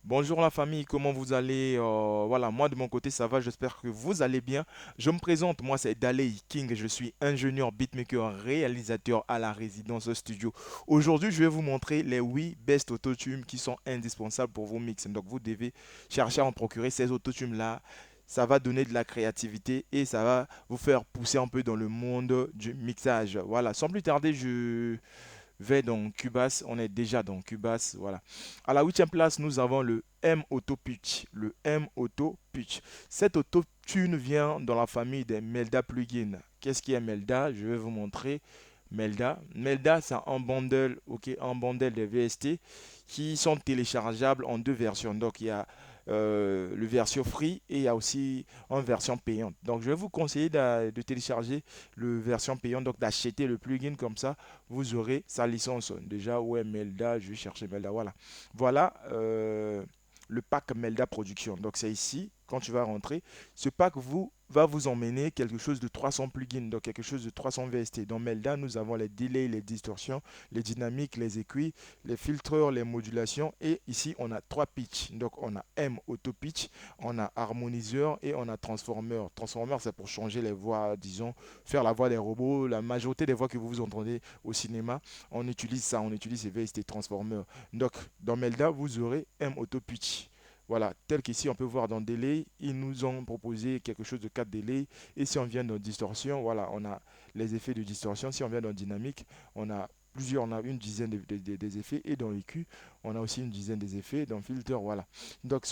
Bonjour la famille, comment vous allez? Voilà, moi de mon côté ça va, j'espère que vous allez bien. Je me présente, moi c'est Daley King, je suis ingénieur beatmaker réalisateur à la résidence studio. Aujourd'hui je vais vous montrer les 8 best autotunes qui sont indispensables pour vos mix. Donc vous devez chercher à en procurer ces autotunes là. Ça va donner de la créativité et ça va vous faire pousser un peu dans le monde du mixage. Voilà, sans plus tarder, je vais dans Cubase, on est déjà dans Cubase, voilà. À la huitième place, nous avons le M Auto Pitch, le M Auto Pitch. Cette auto-tune vient dans la famille des Melda plugins. Qu'est-ce qui est Melda? Je vais vous montrer. Melda. Melda, c'est un bundle, ok, un bundle de VST qui sont téléchargeables en deux versions. Donc, il y a le version free et il y a aussi une version payante. Donc, je vais vous conseiller de télécharger le version payante, donc d'acheter le plugin comme ça vous aurez sa licence. Déjà, ouais, Melda, je vais chercher Melda. Voilà. Voilà le pack Melda Production. Donc, c'est ici, quand tu vas rentrer, ce pack va vous emmener quelque chose de 300 plugins, donc quelque chose de 300 VST. Dans Melda, nous avons les delays, les distorsions, les dynamiques, les écuis, les filtreurs, les modulations. Et ici, on a trois pitch. Donc, on a M Auto Pitch, on a harmoniseur et on a transformer. Transformer, c'est pour changer les voix, disons, faire la voix des robots. La majorité des voix que vous entendez au cinéma, on utilise ça, on utilise ces VST Transformers. Donc, dans Melda, vous aurez M Auto Pitch. Voilà, tel qu'ici on peut voir dans Delay, ils nous ont proposé quelque chose de 4 délais. Et si on vient dans Distorsion, voilà, on a les effets de distorsion. Si on vient dans Dynamique, on a plusieurs, on a une dizaine des effets. Et dans EQ, on a aussi une dizaine des effets. Dans Filter, voilà. Donc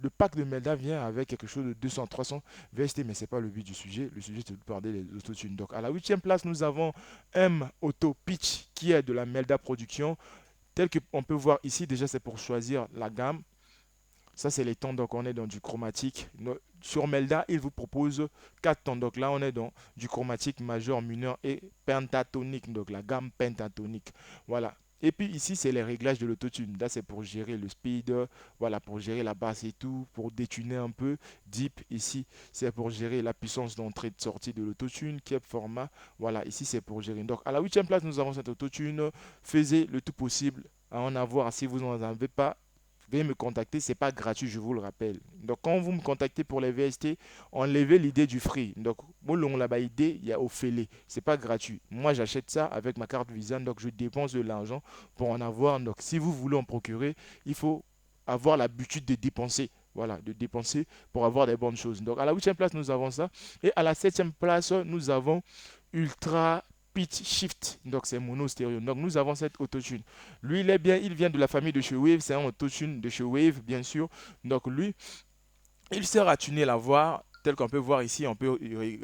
le pack de Melda vient avec quelque chose de 200, 300 VST, mais ce n'est pas le but du sujet. Le sujet, c'est de parler des autotunes. Donc à la huitième place, nous avons M Auto Pitch qui est de la Melda Production. Tel qu'on peut voir ici, déjà c'est pour choisir la gamme. Ça, c'est les tons. Donc, on est dans du chromatique. Sur Melda, il vous propose 4 tons. Donc, là, on est dans du chromatique majeur, mineur et pentatonique. Donc, la gamme pentatonique. Voilà. Et puis ici, c'est les réglages de l'autotune. Là, c'est pour gérer le speed, voilà, pour gérer la basse et tout, pour détuner un peu. Deep, ici, c'est pour gérer la puissance d'entrée et de sortie de l'autotune. Cap format, voilà, ici, c'est pour gérer. Donc, à la huitième place, nous avons cette autotune. Faisez le tout possible à en avoir. Si vous n'en avez pas, veuillez me contacter, c'est pas gratuit, je vous le rappelle. Donc, quand vous me contactez pour les VST, enlevez l'idée du free. Donc, moi, là-bas, idée, il y a Ophélie. C'est pas gratuit. Moi, j'achète ça avec ma carte Visa, donc je dépense de l'argent pour en avoir. Donc, si vous voulez en procurer, il faut avoir l'habitude de dépenser. Voilà, de dépenser pour avoir des bonnes choses. Donc, à la huitième place, nous avons ça. Et à la septième place, nous avons Ultra Pitch Shift. Donc, c'est mono stéréo. Donc, nous avons cette autotune. Lui, il est bien, il vient de la famille de chez Wave, c'est un autotune de chez Wave, bien sûr. Donc lui, il sert à tuner la voix, tel qu'on peut voir ici, on peut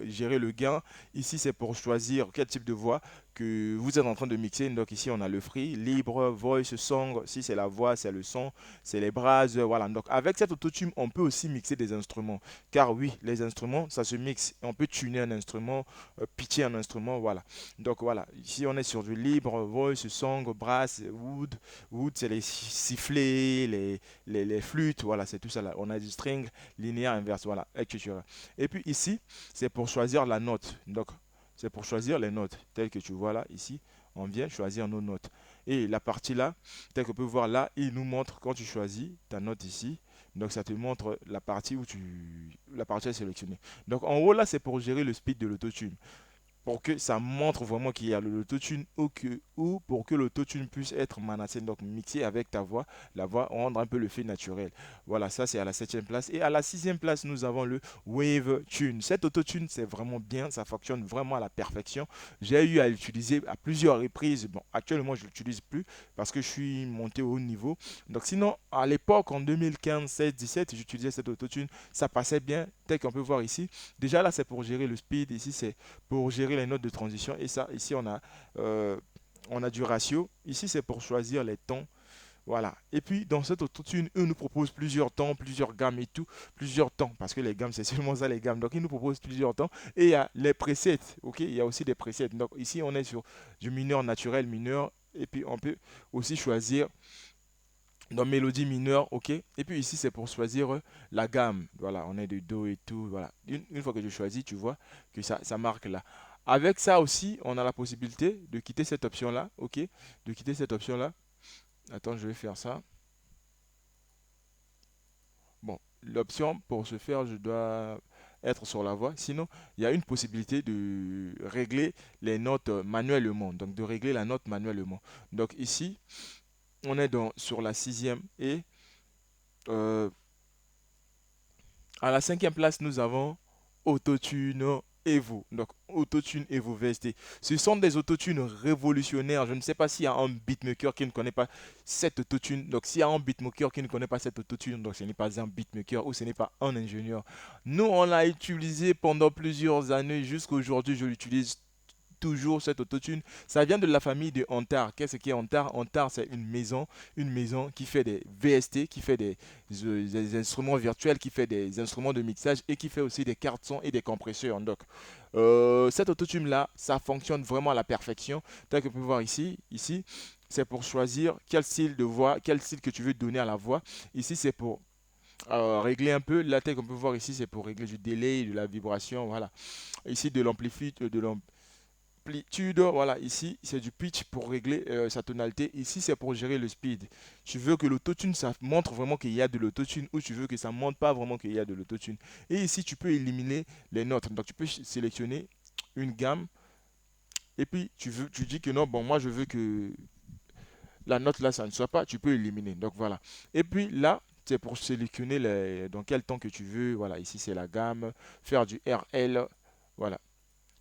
gérer le gain. Ici, c'est pour choisir quel type de voix que vous êtes en train de mixer. Donc ici, on a le free, libre, voice, song. Si c'est la voix, c'est le son, c'est les brasses. Voilà. Donc avec cette autotune, on peut aussi mixer des instruments. Car oui, les instruments, ça se mixe. On peut tuner un instrument, pitcher un instrument. Voilà. Donc voilà. Ici, on est sur du libre, voice, song, brass, wood. Wood, c'est les sifflets, les flûtes. Voilà, c'est tout ça là. On a du string linéaire inverse, voilà, etc. Et puis ici, c'est pour choisir la note. Donc, c'est pour choisir les notes, telles que tu vois là, ici, on vient choisir nos notes. Et la partie là, telle qu'on peut voir là, il nous montre quand tu choisis ta note ici. Donc ça te montre la partie où la partie est sélectionnée. Donc en haut là, c'est pour gérer le speed de l'autotune pour que ça montre vraiment qu'il y a l'autotune ou pour que l'autotune puisse être menacé, donc mixé avec ta voix, la voix rendre un peu le fait naturel. Voilà, ça c'est à la septième place. Et à la sixième place, nous avons le Wave Tune. Cet autotune, c'est vraiment bien, ça fonctionne vraiment à la perfection. J'ai eu à l'utiliser à plusieurs reprises. Bon, actuellement, je ne l'utilise plus parce que je suis monté au haut niveau. Donc sinon, à l'époque, en 2015, 16, 17, j'utilisais cet autotune, ça passait bien, tel qu'on peut voir ici. Déjà là, c'est pour gérer le speed, ici c'est pour gérer les notes de transition. Et ça, ici, on a du ratio. Ici, c'est pour choisir les tons. Voilà. Et puis, dans cette autotune, eux nous proposent plusieurs tons, plusieurs gammes et tout. Plusieurs tons, parce que les gammes, c'est seulement ça, les gammes. Donc, ils nous proposent plusieurs tons. Et il y a les presets. OK? Il y a aussi des presets. Donc, ici, on est sur du mineur naturel, mineur. Et puis, on peut aussi choisir dans mélodie mineure, ok. Et puis ici, c'est pour choisir la gamme. Voilà, on est de Do et tout. Voilà. Une fois que tu choisis, tu vois que ça marque là. Avec ça aussi, on a la possibilité de quitter cette option-là, ok. De quitter cette option-là. Attends, je vais faire ça. l'option pour ce faire, je dois être sur la voix. Sinon, il y a une possibilité de régler les notes manuellement. Donc, de régler la note manuellement. Donc, ici, on est sur la sixième et euh, à la cinquième place, nous avons Autotune Evo. Donc, Autotune Evo VST. Ce sont des autotunes révolutionnaires. Je ne sais pas s'il y a un beatmaker qui ne connaît pas cette autotune. Donc, s'il y a un beatmaker qui ne connaît pas cette autotune, donc ce n'est pas un beatmaker ou ce n'est pas un ingénieur. Nous, on l'a utilisé pendant plusieurs années. Jusqu'à aujourd'hui, je l'utilise toujours cette autotune. Ça vient de la famille de Antar. Qu'est-ce qui est Antar? Antar, c'est une maison qui fait des VST, qui fait des instruments virtuels, qui fait des instruments de mixage et qui fait aussi des cartes son et des compresseurs. Donc, cette autotune-là, ça fonctionne vraiment à la perfection. Tel que vous pouvez voir ici, c'est pour choisir quel style de voix, quel style que tu veux donner à la voix. Ici, c'est pour régler un peu. Là, tel qu'on peut voir ici, c'est pour régler du délai, de la vibration, voilà. Ici, de l'amplitude, amplitude, voilà, ici c'est du pitch pour régler sa tonalité, ici c'est pour gérer le speed. Tu veux que l'autotune ça montre vraiment qu'il y a de l'autotune ou tu veux que ça montre pas vraiment qu'il y a de l'autotune. Et ici tu peux éliminer les notes, donc tu peux sélectionner une gamme et puis tu dis que non, bon moi je veux que la note là ça ne soit pas, tu peux éliminer, donc voilà. Et puis là c'est pour sélectionner dans quel temps que tu veux, voilà, ici c'est la gamme, faire du RL, voilà,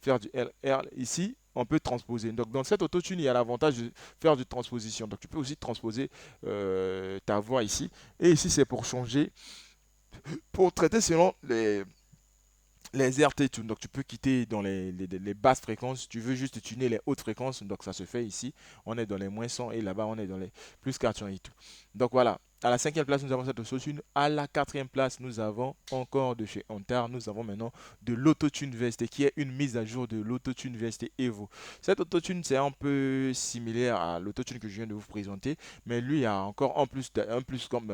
faire du RL ici, on peut transposer. Donc dans cette autotune, il y a l'avantage de faire du transposition. Donc tu peux aussi transposer ta voix ici. Et ici, c'est pour changer, pour traiter selon les RT tunes. Donc tu peux quitter dans les basses fréquences. Tu veux juste tuner les hautes fréquences. Donc ça se fait ici. On est dans les moins 100 et là-bas on est dans les plus 400 et tout. Donc voilà. À la cinquième place, nous avons cette autotune. À la quatrième place, nous avons encore de chez Antar. Nous avons maintenant de l'autotune VST qui est une mise à jour de l'autotune VST Evo. Cette autotune, c'est un peu similaire à l'autotune que je viens de vous présenter. Mais lui, il y a encore un plus comme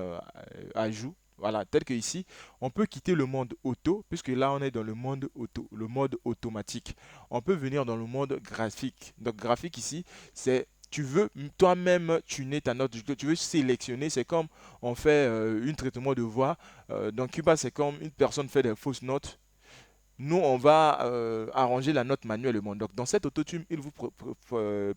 ajout. Voilà, tel que ici, on peut quitter le mode auto, puisque là on est dans le mode auto, le mode automatique. On peut venir dans le mode graphique. Donc graphique ici, c'est tu veux toi-même tuner ta note, tu veux sélectionner, c'est comme on fait un traitement de voix. Dans Cuba, c'est comme une personne fait des fausses notes. Nous, on va arranger la note manuellement. Donc, dans cette autotune, il vous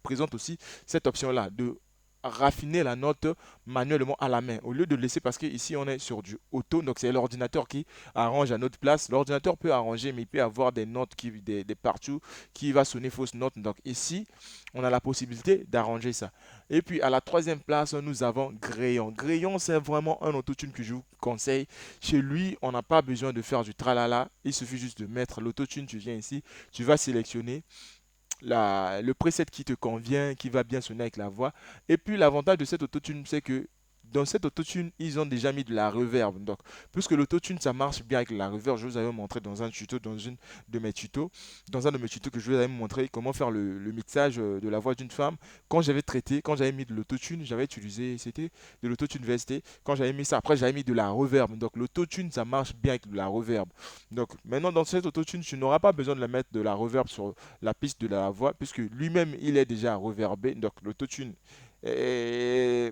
présente aussi cette option-là de raffiner la note manuellement à la main au lieu de laisser parce que ici on est sur du auto donc c'est l'ordinateur qui arrange à notre place. L'ordinateur peut arranger mais il peut avoir des notes des partout qui va sonner fausse note. Donc ici on a la possibilité d'arranger ça. Et puis à la troisième place nous avons Grayon. Grayon c'est vraiment un autotune que je vous conseille. Chez lui on n'a pas besoin de faire du tralala, il suffit juste de mettre l'autotune. Tu viens ici, tu vas sélectionner le preset qui te convient, qui va bien sonner avec la voix. Et puis l'avantage de cette autotune, c'est que dans cette autotune, ils ont déjà mis de la reverb. Donc, puisque l'autotune, ça marche bien avec la reverb, je vous avais montré dans un tuto, dans un de mes tutos que je vous avais montré comment faire le mixage de la voix d'une femme. Quand j'avais mis de l'autotune, j'avais utilisé, c'était de l'autotune VST. Quand j'avais mis ça, après j'avais mis de la reverb. Donc l'autotune, ça marche bien avec de la reverb. Donc maintenant, dans cette autotune, tu n'auras pas besoin de la mettre de la reverb sur la piste de la voix, puisque lui-même, il est déjà reverbé. Donc l'autotune est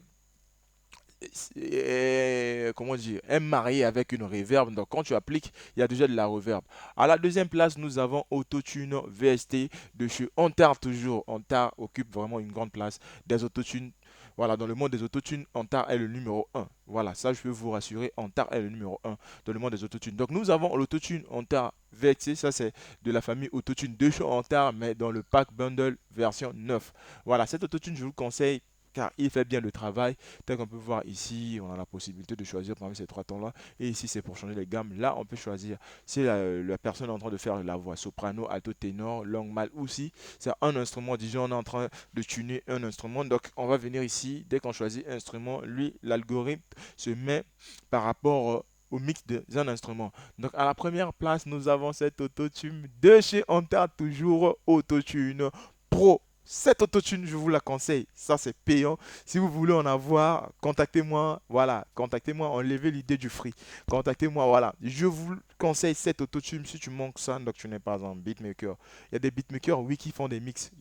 comment dire, est marié avec une reverb. Donc quand tu appliques, il y a déjà de la reverb. À la deuxième place, nous avons Autotune VST de chez Antar toujours. Antar occupe vraiment une grande place des autotunes. Voilà, dans le monde des autotunes, Antar est le numéro un. Voilà, ça je peux vous rassurer, Antar est le numéro un dans le monde des autotunes. Donc nous avons l'autotune Antar VST, ça c'est de la famille Autotune de chez Antar, mais dans le pack bundle version 9. Voilà, cette autotune, je vous le conseille car il fait bien le travail. Tel qu'on peut voir ici, on a la possibilité de choisir parmi ces trois tons-là. Et ici, c'est pour changer les gammes. Là, on peut choisir si la personne est en train de faire la voix soprano, alto, ténor, long, mal ou si c'est un instrument. Disons, on est en train de tuner un instrument. Donc, on va venir ici. Dès qu'on choisit instrument, lui, l'algorithme se met par rapport au mix d'un instrument. Donc à la première place, nous avons cet autotune de chez Antar, toujours autotune Pro. Cette autotune, je vous la conseille. Ça, c'est payant. Si vous voulez en avoir, contactez-moi. Voilà, contactez-moi. Enlevez l'idée du free. Contactez-moi. Voilà. Je vous conseille cette autotune. Si tu manques ça, donc tu n'es pas un beatmaker. Il y a des beatmakers, oui, qui font des mix.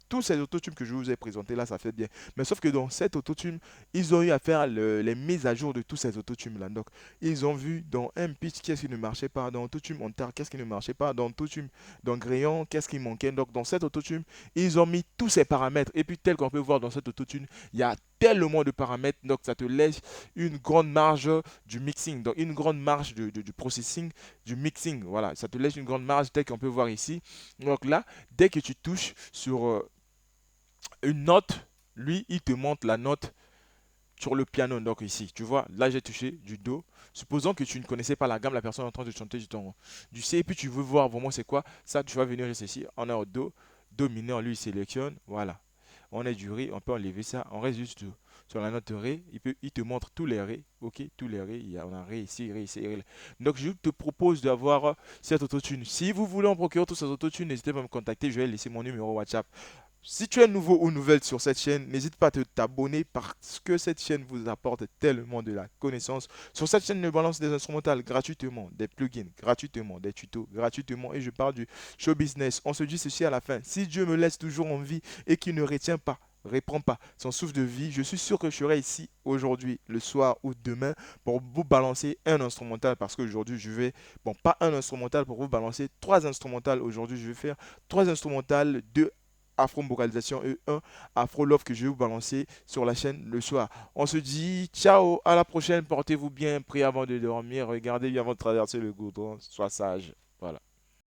tous ces autotunes que je vous ai présentés là, ça fait bien. Mais sauf que dans cette autotune, ils ont eu à faire les mises à jour de tous ces autotunes là. Donc, ils ont vu dans un pitch qu'est-ce qui ne marchait pas, dans autotune Montar, qu'est-ce qui ne marchait pas, dans autotune, dans Grayon, qu'est-ce qui manquait. Donc, dans cette autotune, ils ont mis tous ces paramètres. Et puis, tel qu'on peut voir dans cette autotune, il y a tellement de paramètres. Donc, ça te laisse une grande marge du mixing, donc une grande marge du processing, du mixing. Voilà, ça te laisse une grande marge tel qu'on peut voir ici. Donc là, dès que tu touches sur une note, lui, il te montre la note sur le piano. Donc ici, tu vois, là j'ai touché du Do. Supposons que tu ne connaissais pas la gamme, la personne est en train de chanter du C, et puis tu veux voir vraiment c'est quoi. Ça, tu vas venir juste ici, on est au Do, Do mineur, lui il sélectionne, voilà. On est du Ré, on peut enlever ça, on reste juste sur la note Ré, il te montre tous les Ré, ok, tous les Ré, on a Ré ici, Ré ici, Ré là. Donc je te propose d'avoir cette autotune. Si vous voulez en procurer tous ces autotunes, n'hésitez pas à me contacter, je vais laisser mon numéro WhatsApp. Si tu es nouveau ou nouvelle sur cette chaîne, n'hésite pas à t'abonner parce que cette chaîne vous apporte tellement de la connaissance. Sur cette chaîne, je balance des instrumentales gratuitement, des plugins gratuitement, des tutos gratuitement et je parle du show business. On se dit ceci à la fin. Si Dieu me laisse toujours en vie et qu'il ne retient pas, reprend pas son souffle de vie, je suis sûr que je serai ici aujourd'hui, le soir ou demain pour vous balancer un instrumental parce qu'aujourd'hui je vais, bon pas un instrumental pour vous balancer, trois instrumentales. Aujourd'hui je vais faire trois instrumentales, deux Afro Vocalisation et un Afro Love que je vais vous balancer sur la chaîne le soir. On se dit ciao, à la prochaine, portez-vous bien, priez avant de dormir, regardez bien avant de traverser le goudron, sois sage. Voilà.